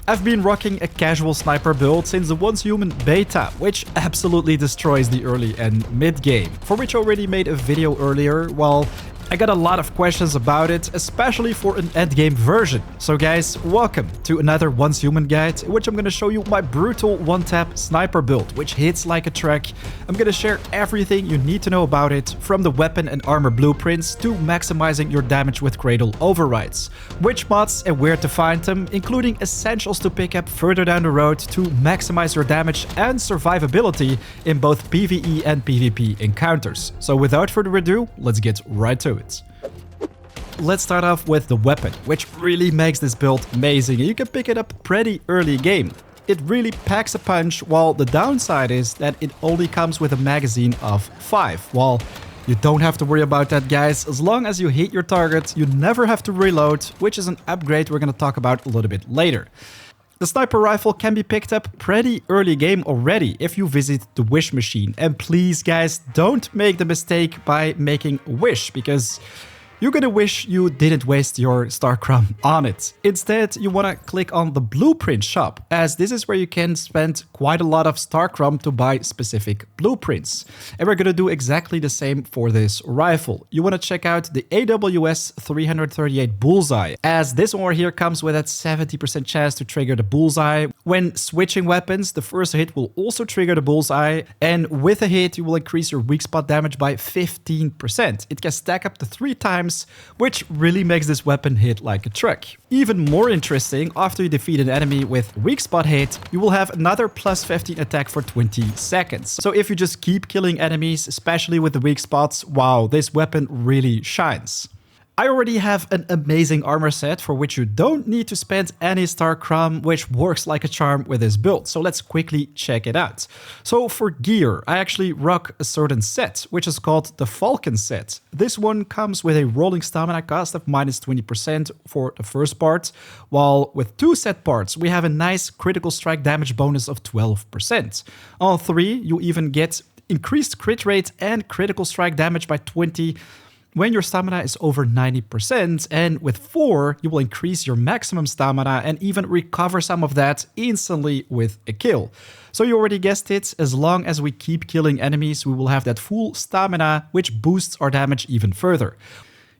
I've been rocking a casual sniper build since the Once Human beta, which absolutely destroys the early and mid game, for which I already made a video earlier. Well, I got a lot of questions about it, especially for an endgame version. So guys, welcome to another Once Human guide, in which I'm going to show you my brutal one-tap sniper build, which hits like a truck. I'm going to share everything you need to know about it, from the weapon and armor blueprints to maximizing your damage with Cradle overrides, which mods and where to find them, including essentials to pick up further down the road to maximize your damage and survivability in both PvE and PvP encounters. So without further ado, let's get right to it. Let's start off with the weapon, which really makes this build amazing. You can pick it up pretty early game. It really packs a punch, while the downside is that it only comes with a magazine of 5. Well, you don't have to worry about that, guys. As long as you hit your target, you never have to reload, which is an upgrade we're going to talk about a little bit later. The sniper rifle can be picked up pretty early game already if you visit the wish machine. And please guys, don't make the mistake by making a wish, because you're gonna wish you didn't waste your Starchrom on it. Instead, you wanna click on the blueprint shop, as this is where you can spend quite a lot of Starchrom to buy specific blueprints. And we're gonna do exactly the same for this rifle. You wanna check out the AWS 338 Bullseye, as this one here comes with that 70% chance to trigger the bullseye. When switching weapons, the first hit will also trigger the bullseye, and with a hit, you will increase your weak spot damage by 15%. It can stack up to 3 times, which really makes this weapon hit like a truck. Even more interesting, after you defeat an enemy with weak spot hit, you will have another plus 15 attack for 20 seconds. So if you just keep killing enemies, especially with the weak spots, wow, this weapon really shines. I already have an amazing armor set for which you don't need to spend any Starchrom, which works like a charm with this build. So let's quickly check it out. So for gear, I actually rock a certain set, which is called the Falcon set. This one comes with a rolling stamina cost of minus 20% for the first part, while with 2 set parts, we have a nice critical strike damage bonus of 12%. On 3, you even get increased crit rate and critical strike damage by 20% when your stamina is over 90%, and with 4, you will increase your maximum stamina and even recover some of that instantly with a kill. So you already guessed it, as long as we keep killing enemies, we will have that full stamina, which boosts our damage even further.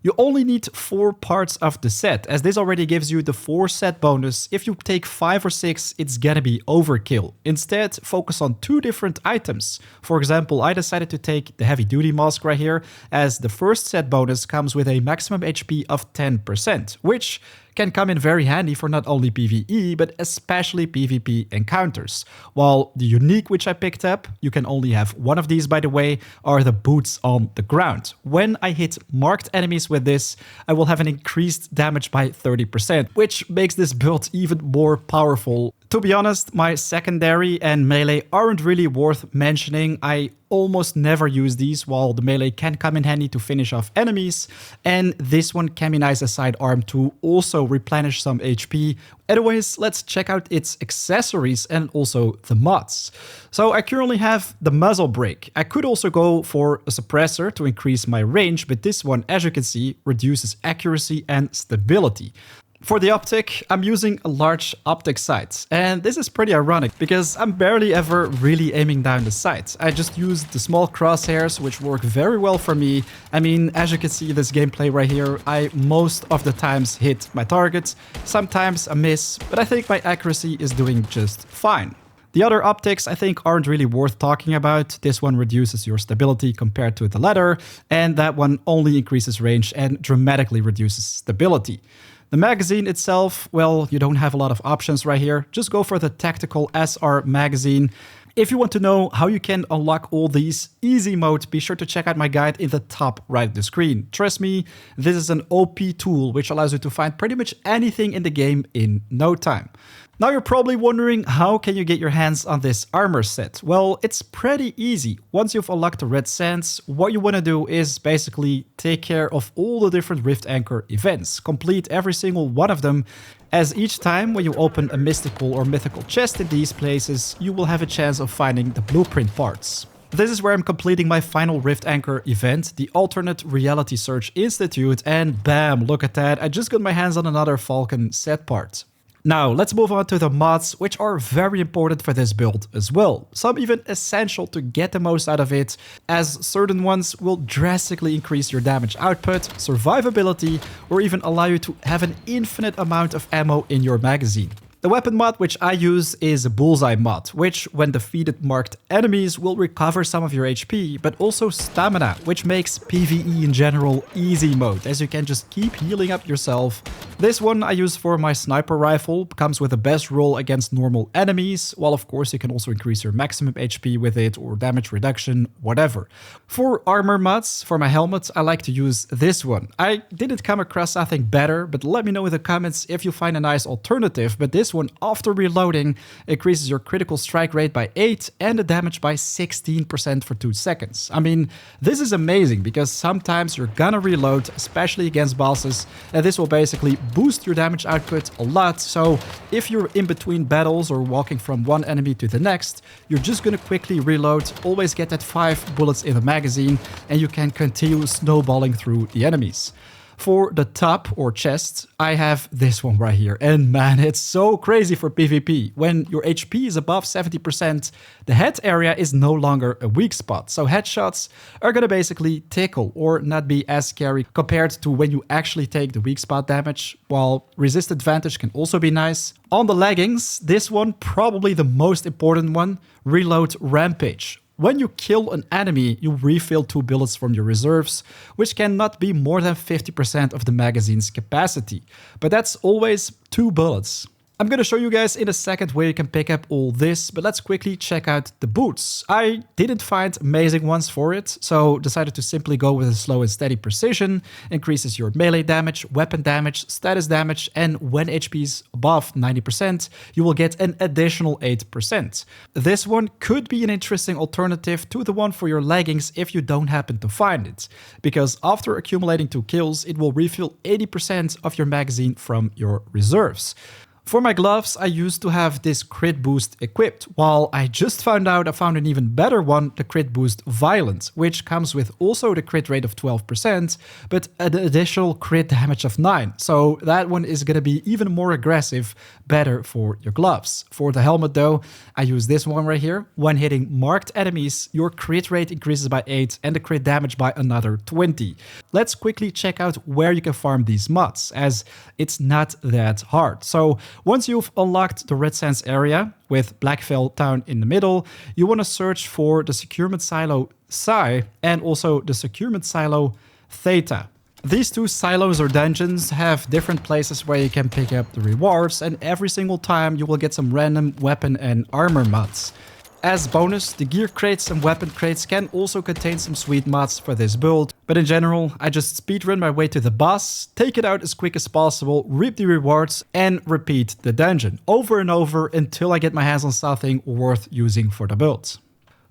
You only need 4 parts of the set, as this already gives you the 4 set bonus. If you take 5 or 6, it's gonna be overkill. Instead, focus on 2 different items. For example, I decided to take the heavy duty mask right here, as the first set bonus comes with a maximum HP of 10%, which can come in very handy for not only PvE, but especially PvP encounters. While the unique which I picked up, you can only have one of these by the way, are the boots on the ground. When I hit marked enemies with this, I will have an increased damage by 30%, which makes this build even more powerful. To be honest, my secondary and melee aren't really worth mentioning. I almost never use these, while the melee can come in handy to finish off enemies, and this one can be nice as sidearm to also replenish some HP. Anyways, let's check out its accessories and also the mods. So I currently have the muzzle brake. I could also go for a suppressor to increase my range, but this one, as you can see, reduces accuracy and stability. For the optic, I'm using a large optic sight, and this is pretty ironic because I'm barely ever really aiming down the sight. I just use the small crosshairs, which work very well for me. I mean, as you can see this gameplay right here, I most of the times hit my targets. Sometimes I miss, but I think my accuracy is doing just fine. The other optics I think aren't really worth talking about. This one reduces your stability compared to the latter, and that one only increases range and dramatically reduces stability. The magazine itself, well, you don't have a lot of options right here. Just go for the tactical SR magazine. If you want to know how you can unlock all these easy mode, be sure to check out my guide in the top right of the screen. Trust me, this is an OP tool which allows you to find pretty much anything in the game in no time. Now you're probably wondering, how can you get your hands on this armor set? Well, it's pretty easy. Once you've unlocked the red sands, what you want to do is basically take care of all the different Rift Anchor events. Complete every single one of them, as each time when you open a mystical or mythical chest in these places, you will have a chance of finding the blueprint parts. This is where I'm completing my final Rift Anchor event, the Alternate Reality Search Institute, and bam, look at that, I just got my hands on another Falcon set part. Now, let's move on to the mods, which are very important for this build as well. Some even essential to get the most out of it, as certain ones will drastically increase your damage output, survivability, or even allow you to have an infinite amount of ammo in your magazine. The weapon mod which I use is a Bullseye mod, which when defeated marked enemies will recover some of your HP, but also stamina, which makes PvE in general easy mode, as you can just keep healing up yourself. This one I use for my sniper rifle, comes with the best roll against normal enemies, while of course you can also increase your maximum HP with it or damage reduction, whatever. For armor mods, for my helmet, I like to use this one. I didn't come across something better, but let me know in the comments if you find a nice alternative, but this one after reloading increases your critical strike rate by 8 and the damage by 16% for 2 seconds. I mean, this is amazing because sometimes you're gonna reload, especially against bosses, and this will basically boost your damage output a lot. So if you're in between battles or walking from one enemy to the next, you're just gonna quickly reload, always get that 5 bullets in the magazine, and you can continue snowballing through the enemies. For the top or chest, I have this one right here. And man, it's so crazy for PvP. When your HP is above 70%, the head area is no longer a weak spot. So headshots are gonna basically tickle or not be as scary compared to when you actually take the weak spot damage, while resist advantage can also be nice. On the leggings, this one probably the most important one, reload rampage. When you kill an enemy, you refill 2 bullets from your reserves, which cannot be more than 50% of the magazine's capacity. But that's always 2 bullets. I'm gonna show you guys in a second where you can pick up all this, but let's quickly check out the boots. I didn't find amazing ones for it, so decided to simply go with a slow and steady precision, increases your melee damage, weapon damage, status damage, and when HP is above 90%, you will get an additional 8%. This one could be an interesting alternative to the one for your leggings if you don't happen to find it, because after accumulating 2 kills, it will refill 80% of your magazine from your reserves. For my gloves, I used to have this crit boost equipped, while I just found out I found an even better one, the crit boost violent, which comes with also the crit rate of 12%, but an additional crit damage of 9. So that one is going to be even more aggressive, better for your gloves. For the helmet though, I use this one right here. When hitting marked enemies, your crit rate increases by 8 and the crit damage by another 20. Let's quickly check out where you can farm these mods, as it's not that hard. So once you've unlocked the Red Sands area with Blackvale Town in the middle, you want to search for the Securement Silo Psi and also the Securement Silo Theta. These 2 silos or dungeons have different places where you can pick up the rewards, and every single time you will get some random weapon and armor mods. As bonus, the gear crates and weapon crates can also contain some sweet mods for this build, but in general, I just speedrun my way to the boss, take it out as quick as possible, reap the rewards, and repeat the dungeon over and over until I get my hands on something worth using for the build.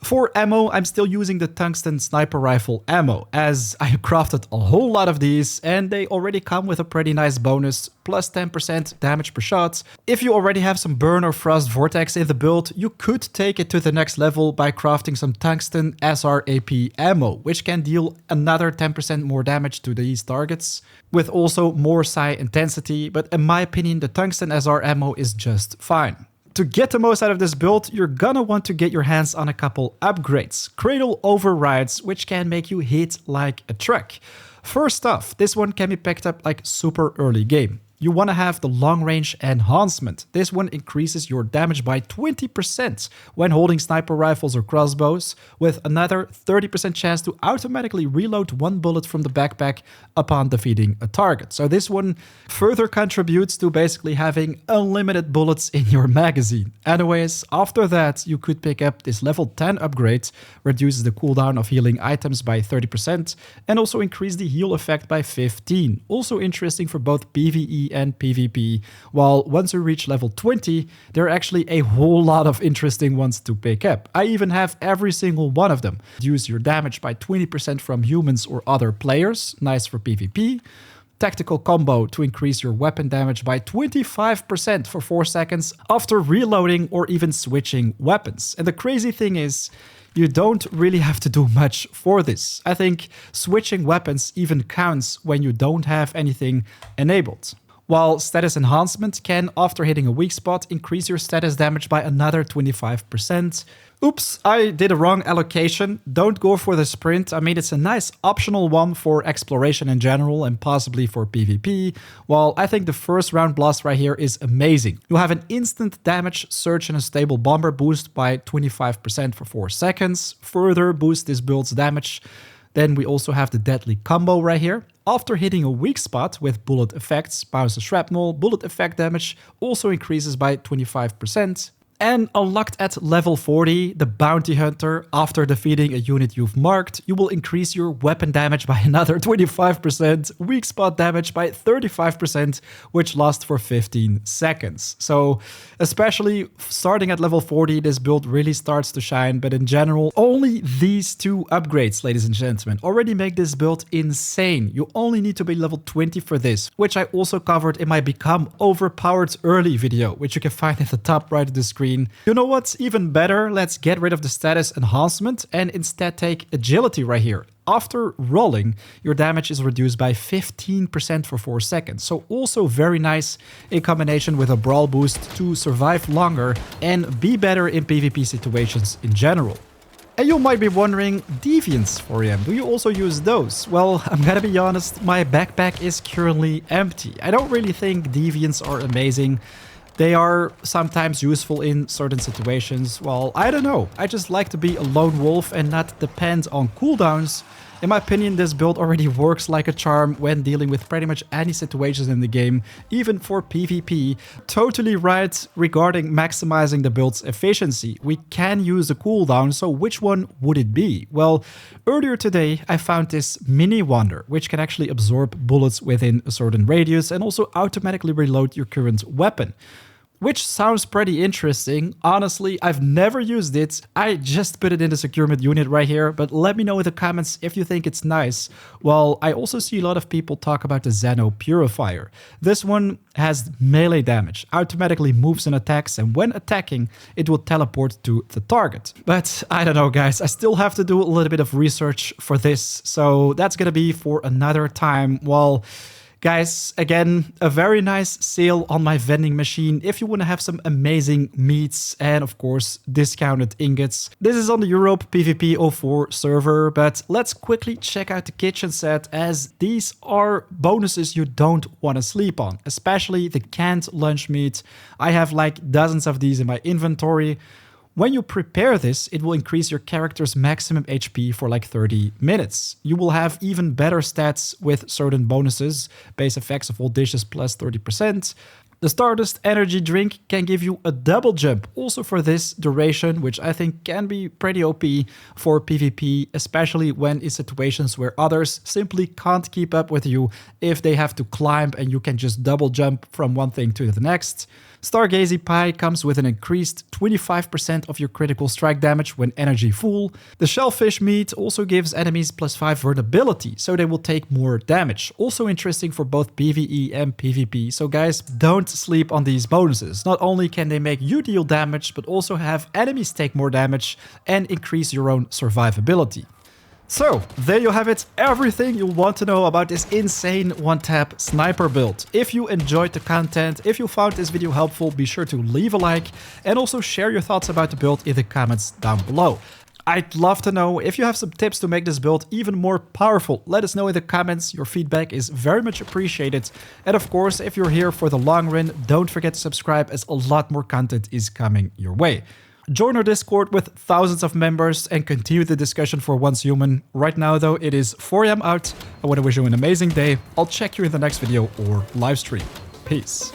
For ammo, I'm still using the tungsten sniper rifle ammo, as I crafted a whole lot of these and they already come with a pretty nice bonus, plus 10% damage per shot. If you already have some burn or frost vortex in the build, you could take it to the next level by crafting some tungsten SRAP ammo, which can deal another 10% more damage to these targets, with also more psi intensity, but in my opinion the tungsten SR ammo is just fine. To get the most out of this build, you're gonna want to get your hands on a couple upgrades. Cradle overrides, which can make you hit like a truck. First off, this one can be picked up like super early game. You want to have the long range enhancement. This one increases your damage by 20% when holding sniper rifles or crossbows, with another 30% chance to automatically reload 1 bullet from the backpack upon defeating a target. So this one further contributes to basically having unlimited bullets in your magazine. Anyways, after that, you could pick up this level 10 upgrade, reduces the cooldown of healing items by 30%, and also increase the heal effect by 15. Also interesting for both PvE and PvP, while once you reach level 20, there are actually a whole lot of interesting ones to pick up. I even have every single one of them. Reduce your damage by 20% from humans or other players, nice for PvP. Tactical combo to increase your weapon damage by 25% for 4 seconds after reloading or even switching weapons. And the crazy thing is, you don't really have to do much for this. I think switching weapons even counts when you don't have anything enabled. while status enhancement can, after hitting a weak spot, increase your status damage by another 25%. Oops, I did a wrong allocation. Don't go for the sprint. I mean, it's a nice optional one for exploration in general and possibly for PvP, while I think the first round blast right here is amazing. You have an instant damage, surge and a stable bomber boost by 25% for 4 seconds. Further boost this build's damage. Then we also have the deadly combo right here. After hitting a weak spot with bullet effects, bounce the shrapnel, bullet effect damage also increases by 25%. And unlocked at level 40, the Bounty Hunter, after defeating a unit you've marked, you will increase your weapon damage by another 25%, weak spot damage by 35%, which lasts for 15 seconds. So, especially starting at level 40, this build really starts to shine, but in general, only these 2 upgrades, ladies and gentlemen, already make this build insane. You only need to be level 20 for this, which I also covered in my Become Overpowered Early video, which you can find at the top right of the screen. You know what's even better? Let's get rid of the status enhancement and instead take agility right here. After rolling, your damage is reduced by 15% for 4 seconds. So also very nice in combination with a brawl boost to survive longer and be better in PvP situations in general. And you might be wondering, Deviants for him, do you also use those? Well, I'm gonna be honest, my backpack is currently empty. I don't really think Deviants are amazing. They are sometimes useful in certain situations. Well, I don't know. I just like to be a lone wolf and not depend on cooldowns. In my opinion, this build already works like a charm when dealing with pretty much any situations in the game, even for PvP. Totally right regarding maximizing the build's efficiency. We can use a cooldown, so which one would it be? Well, earlier today I found this mini wonder, which can actually absorb bullets within a certain radius and also automatically reload your current weapon. Which sounds pretty interesting. Honestly, I've never used it. I just put it in the securement unit right here, but let me know in the comments if you think it's nice. Well, I also see a lot of people talk about the Xeno Purifier. This one has melee damage, automatically moves and attacks, and when attacking, it will teleport to the target. But I don't know, guys, I still have to do a little bit of research for this, so that's gonna be for another time. Well, guys, again, a very nice sale on my vending machine if you want to have some amazing meats and, of course, discounted ingots. This is on the Europe PvP 04 server, but let's quickly check out the kitchen set, as these are bonuses you don't want to sleep on, especially the canned lunch meat. I have like dozens of these in my inventory. When you prepare this, it will increase your character's maximum HP for like 30 minutes. You will have even better stats with certain bonuses, base effects of all dishes plus 30%. The Stardust energy drink can give you a double jump also for this duration, which I think can be pretty OP for PvP, especially when in situations where others simply can't keep up with you if they have to climb and you can just double jump from one thing to the next. Stargazy Pie comes with an increased 25% of your critical strike damage when energy full. The Shellfish Meat also gives enemies +5 vulnerability, so they will take more damage. Also interesting for both PvE and PvP, so guys, don't sleep on these bonuses. Not only can they make you deal damage, but also have enemies take more damage and increase your own survivability. So, there you have it, everything you want to know about this insane one-tap sniper build. If you enjoyed the content, if you found this video helpful, be sure to leave a like and also share your thoughts about the build in the comments down below. I'd love to know if you have some tips to make this build even more powerful. Let us know in the comments, your feedback is very much appreciated. And of course, if you're here for the long run, don't forget to subscribe, as a lot more content is coming your way. Join our Discord with thousands of members and continue the discussion for Once Human. Right now though, it is 4 AM out. I want to wish you an amazing day. I'll check you in the next video or live stream. Peace.